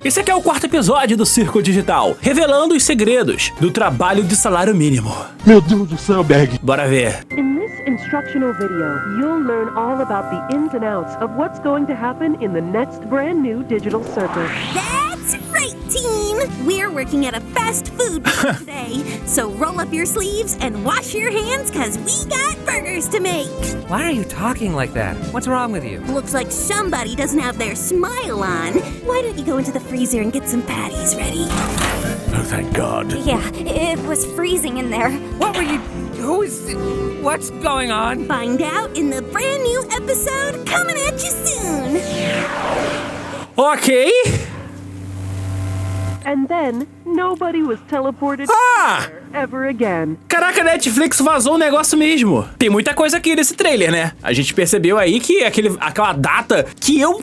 Esse aqui é o 4º episódio do Circo Digital, revelando os segredos do trabalho de salário mínimo. Meu Deus do céu, Bag. Bora ver. In this instructional video, you'll learn all about the ins and outs of what's going to happen in the next brand new digital circus. That's right, team! We're working at a fast food place today, so roll up your sleeves and wash your hands cause we got burgers to make. Why are you talking like that? What's wrong with you? Looks like somebody doesn't have their smile on. Why don't you go into the freezer and get some patties ready? Oh, thank God. Yeah, it was freezing in there. What were you... What's going on? Find out in the brand new episode coming at you soon. Ok. And then, nobody was teleported anywhere ever again. Caraca, a Netflix vazou o negócio mesmo. Tem muita coisa aqui nesse trailer, né? A gente percebeu aí que aquela data que eu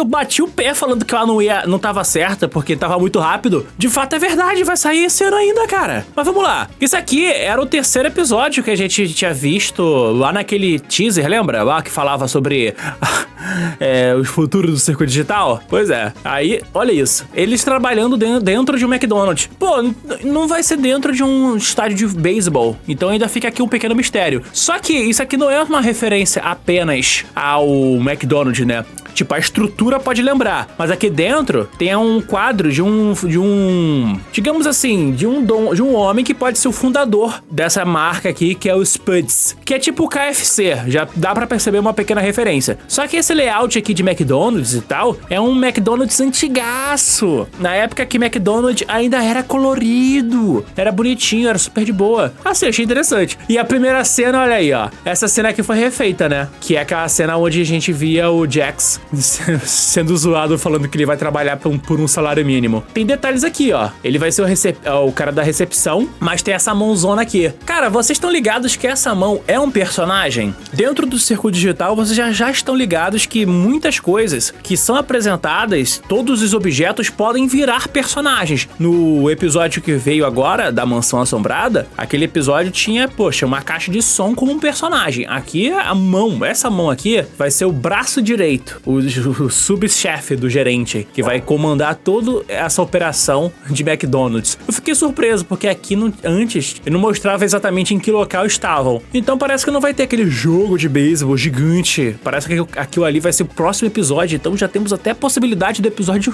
bati o pé falando que ela não tava certa porque tava muito rápido. De fato é verdade, vai sair esse ano ainda, cara. Mas vamos lá. Isso aqui era o 3º episódio que a gente tinha visto lá naquele teaser, lembra? Lá que falava sobre os futuros do circo digital. Pois é. Aí, olha isso. Eles trabalhando dentro de um McDonald's. Pô, não vai ser dentro de um estádio de beisebol. Então ainda fica aqui um pequeno mistério. Só que isso aqui não é uma referência apenas ao McDonald's, né? Tipo, a estrutura pode lembrar, mas aqui dentro tem um quadro de um digamos assim, de um homem que pode ser o fundador dessa marca aqui, que é o Spuds, que é tipo o KFC, já dá pra perceber uma pequena referência. Só que esse layout aqui de McDonald's e tal, é um McDonald's antigaço, na época que McDonald's ainda era colorido, era bonitinho, era super de boa. Assim, achei interessante. E a primeira cena, olha aí, ó, essa cena aqui foi refeita, né? Que é aquela cena onde a gente via o Jax sendo zoado falando que ele vai trabalhar por um salário mínimo. Tem detalhes aqui, ó. Ele vai ser o cara da recepção, mas tem essa mãozona aqui. Cara, vocês estão ligados que essa mão é um personagem? Dentro do Circo Digital, vocês já estão ligados que muitas coisas que são apresentadas, todos os objetos podem virar personagens. No episódio que veio agora, da Mansão Assombrada, aquele episódio tinha, poxa, uma caixa de som como um personagem. Aqui, a mão, essa mão aqui, vai ser o braço direito, o subchefe do gerente, que vai comandar toda essa operação de McDonald's. Eu fiquei surpreso, porque aqui antes ele não mostrava exatamente em que local estavam. Então parece que não vai ter aquele jogo de beisebol gigante. Parece que aquilo ali vai ser o próximo episódio. Então já temos até a possibilidade do episódio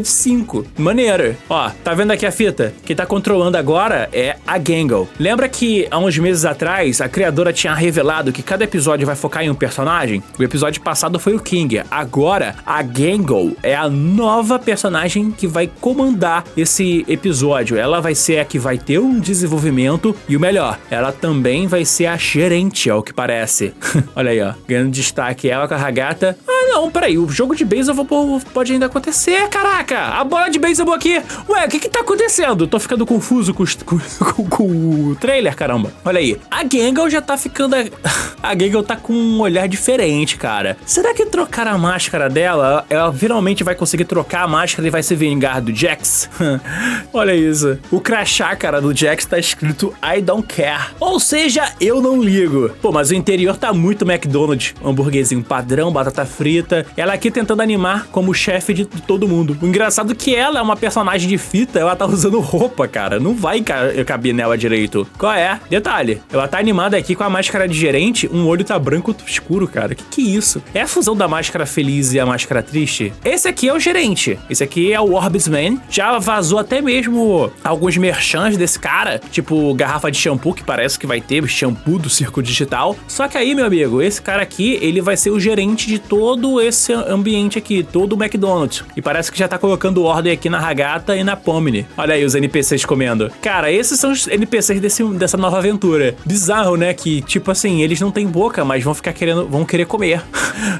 5. Maneiro. Ó, tá vendo aqui a fita? Quem tá controlando agora é a Gangle. Lembra que há uns meses atrás a criadora tinha revelado que cada episódio vai focar em um personagem? O episódio passado foi o King. Agora, a Gangle é a nova personagem que vai comandar esse episódio. Ela vai ser a que vai ter um desenvolvimento e o melhor, ela também vai ser a gerente, ao que parece. Olha aí, ó, ganhando destaque ela com a Ragata. Ah, não, peraí, o jogo de beisebol pode ainda acontecer, caraca! A bola de beisebol aqui! Ué, o que tá acontecendo? Tô ficando confuso com o trailer, caramba. Olha aí, a Gangle já tá ficando... A Gangle tá com um olhar diferente, cara. Será que trocar a máscara dela, ela finalmente vai conseguir trocar a máscara e vai se vingar do Jax? Olha isso. O crachá, cara, do Jax tá escrito I don't care. Ou seja, eu não ligo. Pô, mas o interior tá muito McDonald's. Hambúrguerzinho padrão, batata frita. Ela aqui tentando animar como chefe de todo mundo. O engraçado é que ela é uma personagem de fita, ela tá usando roupa, cara. Não vai caber nela direito. Qual é? Detalhe, ela tá animada aqui com a máscara de gerente, um olho tá branco outro escuro, cara. Que é isso? É a fusão da máscara feliz e a máscara triste? Esse aqui é o gerente. Esse aqui é o Orbisman. Já vazou até mesmo alguns merchans desse cara, tipo garrafa de shampoo, que parece que vai ter shampoo do Circo Digital. Só que aí, meu amigo, esse cara aqui, ele vai ser o gerente de todo esse ambiente aqui, todo o McDonald's. E parece que já tá colocando ordem aqui na Ragata e na Pomni. Olha aí os NPCs comendo. Cara, esses são os NPCs dessa nova aventura. Bizarro, né? Que, tipo assim, eles não têm boca, mas vão querer comer.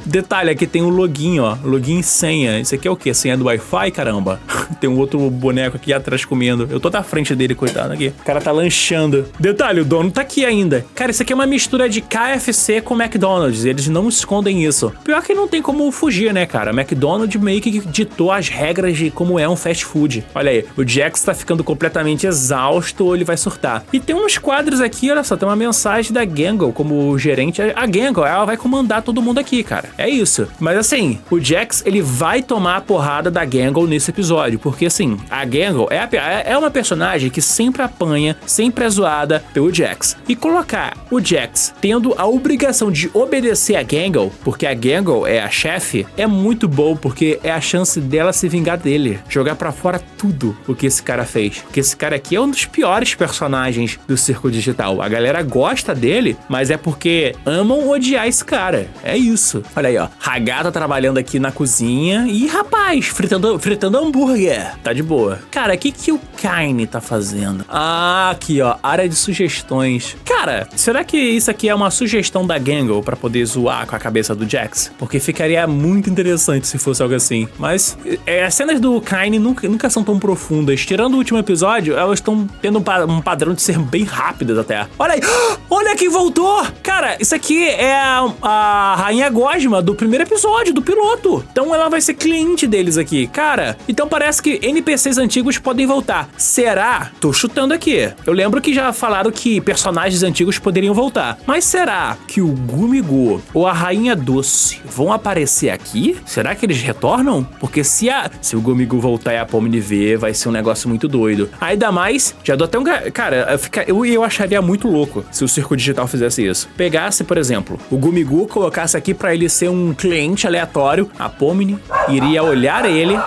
Detalhe, aqui tem um login, ó. Login e senha. Isso aqui é o quê? Senha do Wi-Fi, caramba? Tem um outro boneco aqui atrás comendo. Eu tô na frente dele, coitado, aqui. O cara tá lanchando. Detalhe, o dono tá aqui ainda. Cara, isso aqui é uma mistura de KFC com McDonald's. Eles não escondem isso. Pior que não tem como fugir, né, cara? McDonald's meio que ditou as regras de como é um fast food. Olha aí, o Jax tá ficando completamente exausto ou ele vai surtar. E tem uns quadros aqui, olha só, tem uma mensagem da Gangle como gerente. A Gangle, ela vai comandar todo mundo aqui, cara. É isso. Mas assim, o Jax, ele vai tomar a porrada da Gangle nesse episódio. episódio, porque assim, a Gangle é uma personagem que sempre apanha, sempre é zoada pelo Jax. E colocar o Jax tendo a obrigação de obedecer a Gangle, porque a Gangle é a chefe, é muito bom, porque é a chance dela se vingar dele, jogar pra fora tudo o que esse cara fez. Porque esse cara aqui é um dos piores personagens do Circo Digital. A galera gosta dele, mas é porque amam odiar esse cara. É isso. Olha aí, ó. Hagata trabalhando aqui na cozinha e, rapaz, fritando hambúrguer. Tá de boa. Cara, o que o Kaine tá fazendo? Ah, aqui, ó. Área de sugestões. Cara, será que isso aqui é uma sugestão da Gangle pra poder zoar com a cabeça do Jax? Porque ficaria muito interessante se fosse algo assim. Mas as cenas do Kaine nunca são tão profundas. Tirando o último episódio, elas estão tendo um padrão de ser bem rápidas até. Olha aí! Olha quem voltou! Cara, isso aqui é a Rainha Gosma do primeiro episódio, do piloto. Então ela vai ser cliente deles aqui. Cara, então parece que NPCs antigos podem voltar. Será? Tô chutando aqui. Eu lembro que já falaram que personagens antigos poderiam voltar. Mas será que o Gumigo ou a Rainha Doce vão aparecer aqui? Será que eles retornam? Porque se o Gumigo voltar e a Pomni ver, vai ser um negócio muito doido. Ainda mais, já dou até um... Cara, eu acharia muito louco se o Circo Digital fizesse isso. Pegasse, por exemplo, o Gumigo, colocasse aqui pra ele ser um cliente aleatório, a Pomni iria olhar ele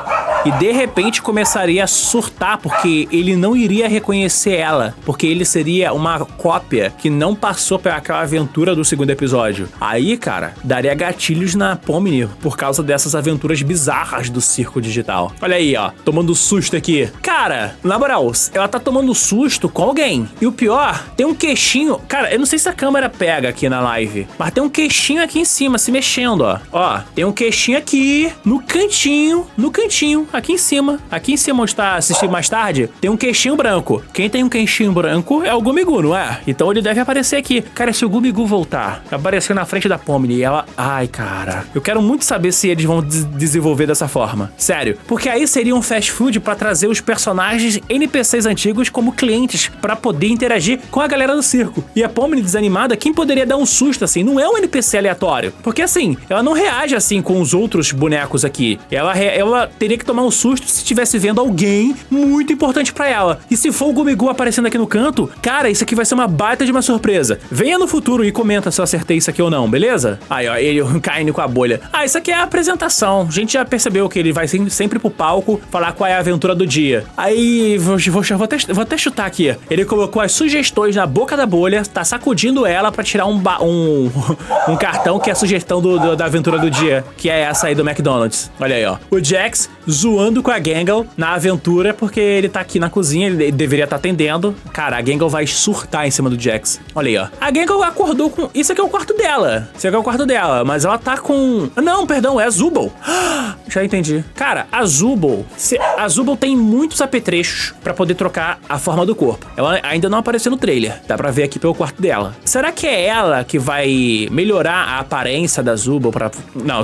e de repente começaria a surtar, porque ele não iria reconhecer ela, porque ele seria uma cópia que não passou pela aquela aventura do segundo episódio. Aí, cara, daria gatilhos na Pomni por causa dessas aventuras bizarras do Circo Digital. Olha aí, ó, tomando susto aqui. Cara, na moral, ela tá tomando susto com alguém. E o pior, tem um queixinho. Cara, eu não sei se a câmera pega aqui na live, mas tem um queixinho aqui em cima, se mexendo, ó. Ó, tem um queixinho aqui, no cantinho, aqui em cima onde tá assistindo mais tarde, tem um queixinho branco. Quem tem um queixinho branco é o Gumigo, não é? Então ele deve aparecer aqui. Cara, se o Gumigo voltar, apareceu na frente da Pomni e ela... Ai, cara. Eu quero muito saber se eles vão desenvolver dessa forma. Sério. Porque aí seria um fast food pra trazer os personagens NPCs antigos como clientes pra poder interagir com a galera do circo. E a Pomni desanimada, quem poderia dar um susto assim? Não é um NPC aleatório. Porque assim, ela não reage assim com os outros bonecos aqui. Ela teria que tomar um susto se estivesse vendo alguém muito importante pra ela. E se for o Gumigo aparecendo aqui no canto, cara, isso aqui vai ser uma baita de uma surpresa. Venha no futuro e comenta se eu acertei isso aqui ou não, beleza? Aí, ó, ele caindo com a bolha. Ah, isso aqui é a apresentação. A gente já percebeu que ele vai sempre pro palco falar qual é a aventura do dia. Aí, vou até chutar aqui. Ele colocou as sugestões na boca da bolha, tá sacudindo ela pra tirar um cartão que é a sugestão da aventura do dia, que é essa aí do McDonald's. Olha aí, ó. O Jax zoando com a Gangle na aventura, porque ele tá aqui na cozinha, ele deveria estar atendendo. Cara, a Gangle vai surtar em cima do Jax. Olha aí, ó. A Gangle acordou com... Isso aqui é o quarto dela. Isso aqui é o quarto dela, mas ela tá com... Não, perdão, é a Zubul. Já entendi. Cara, a Zubul tem muitos apetrechos pra poder trocar a forma do corpo. Ela ainda não apareceu no trailer. Dá pra ver aqui pelo quarto dela. Será que é ela que vai melhorar a aparência da Zubul pra... Não,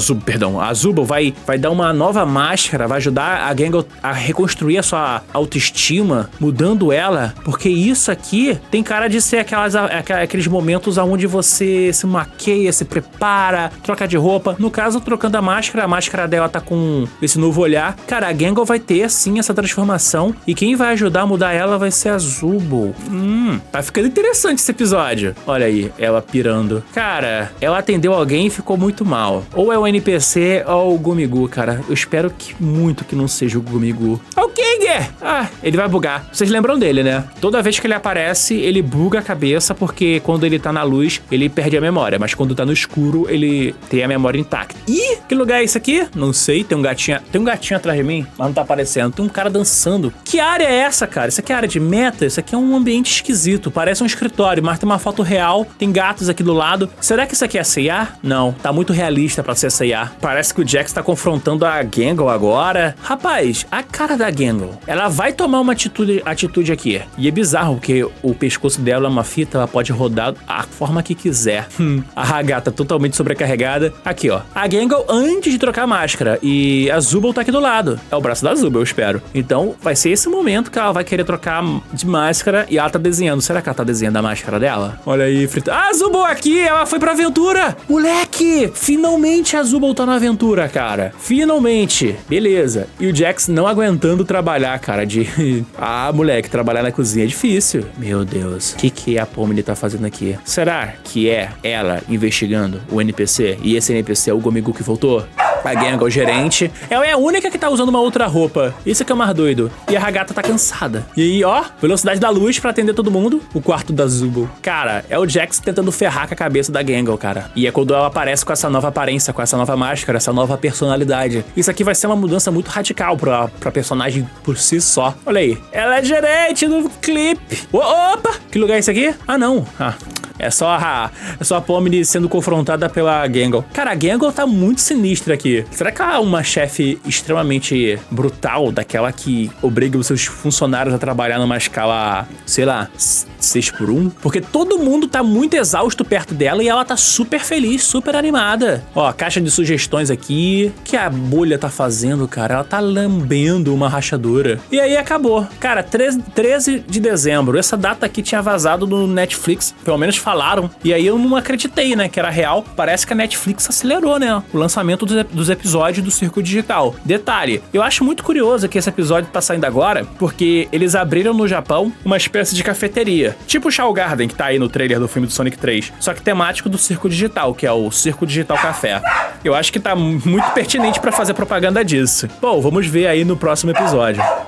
a Zubul vai dar uma nova máscara, vai ajudar a Gangle a reconstruir a sua autoestima, mudando ela, porque isso aqui tem cara de ser aqueles momentos onde você se maqueia, se prepara, troca de roupa. No caso, trocando a máscara dela tá com esse novo olhar. Cara, a Gangle vai ter sim essa transformação, e quem vai ajudar a mudar ela vai ser a Zubul. Tá ficando interessante esse episódio. Olha aí, ela pirando. Cara, ela atendeu alguém e ficou muito mal. Ou é o NPC ou o Gumigo, cara. Eu espero muito que não seja o Gumigo. O Kinger! Ah, ele vai bugar. Vocês lembram dele, né? Toda vez que ele aparece, ele buga a cabeça, porque quando ele tá na luz, ele perde a memória. Mas quando tá no escuro, ele tem a memória intacta. Ih, que lugar é esse aqui? Não sei, tem um gatinho atrás de mim, mas não tá aparecendo. Tem um cara dançando. Que área é essa, cara? Isso aqui é área de meta? Isso aqui é um ambiente esquisito. Parece um escritório, mas tem uma foto real. Tem gatos aqui do lado. Será que isso aqui é C&A? Não, tá muito realista pra ser C&A. Parece que o Jax tá confrontando a Gangle agora. Rapaz, a cara da Gangle, ela vai tomar uma atitude aqui. E é bizarro, porque o pescoço dela é uma fita, ela pode rodar a forma que quiser. A Hagata totalmente sobrecarregada. Aqui, ó. A Gangle antes de trocar a máscara. E a Zubul tá aqui do lado. É o braço da Zubul, eu espero. Então, vai ser esse momento que ela vai querer trocar de máscara e ela tá desenhando. Será que ela tá desenhando a máscara dela? Olha aí, frita. Ah, a Zubul aqui! Ela foi pra aventura! Moleque! Finalmente a Zubul tá na aventura, cara. Finalmente. Beleza. E o Jax Jax não aguentando trabalhar, cara, moleque, trabalhar na cozinha é difícil. Meu Deus, o que a Pomni tá fazendo aqui? Será que é ela investigando o NPC e esse NPC é o Gomigu que voltou? A Gangle, gerente, ela é a única que tá usando uma outra roupa. Isso que é o mais doido. E a Ragata tá cansada. E aí, ó, velocidade da luz pra atender todo mundo. O quarto da Zubul. Cara, é o Jax tentando ferrar com a cabeça da Gangle, cara. E é quando ela aparece com essa nova aparência, com essa nova máscara, essa nova personalidade. Isso aqui vai ser uma mudança muito radical pra personagem por si só. Olha aí. Ela é gerente no clipe. Opa! Que lugar é esse aqui? Ah, não. É só a Pomni sendo confrontada pela Gangle. Cara, a Gangle tá muito sinistra aqui. Será que ela é uma chefe extremamente brutal, daquela que obriga os seus funcionários a trabalhar numa escala, sei lá, 6x1? Porque todo mundo tá muito exausto perto dela e ela tá super feliz, super animada. Ó, caixa de sugestões aqui. O que a bolha tá fazendo, cara? Ela tá lambendo uma rachadura. E aí acabou. Cara, 13 de dezembro. Essa data aqui tinha vazado no Netflix. Pelo menos falaram. E aí eu não acreditei, né, que era real. Parece que a Netflix acelerou, né, o lançamento dos episódios do Circo Digital. Detalhe, eu acho muito curioso que esse episódio tá saindo agora, porque eles abriram no Japão uma espécie de cafeteria. Tipo o Shaw Garden, que tá aí no trailer do filme do Sonic 3. Só que temático do Circo Digital, que é o Circo Digital Café. Eu acho que tá muito pertinente pra fazer propaganda disso. Bom, vamos ver aí no próximo episódio.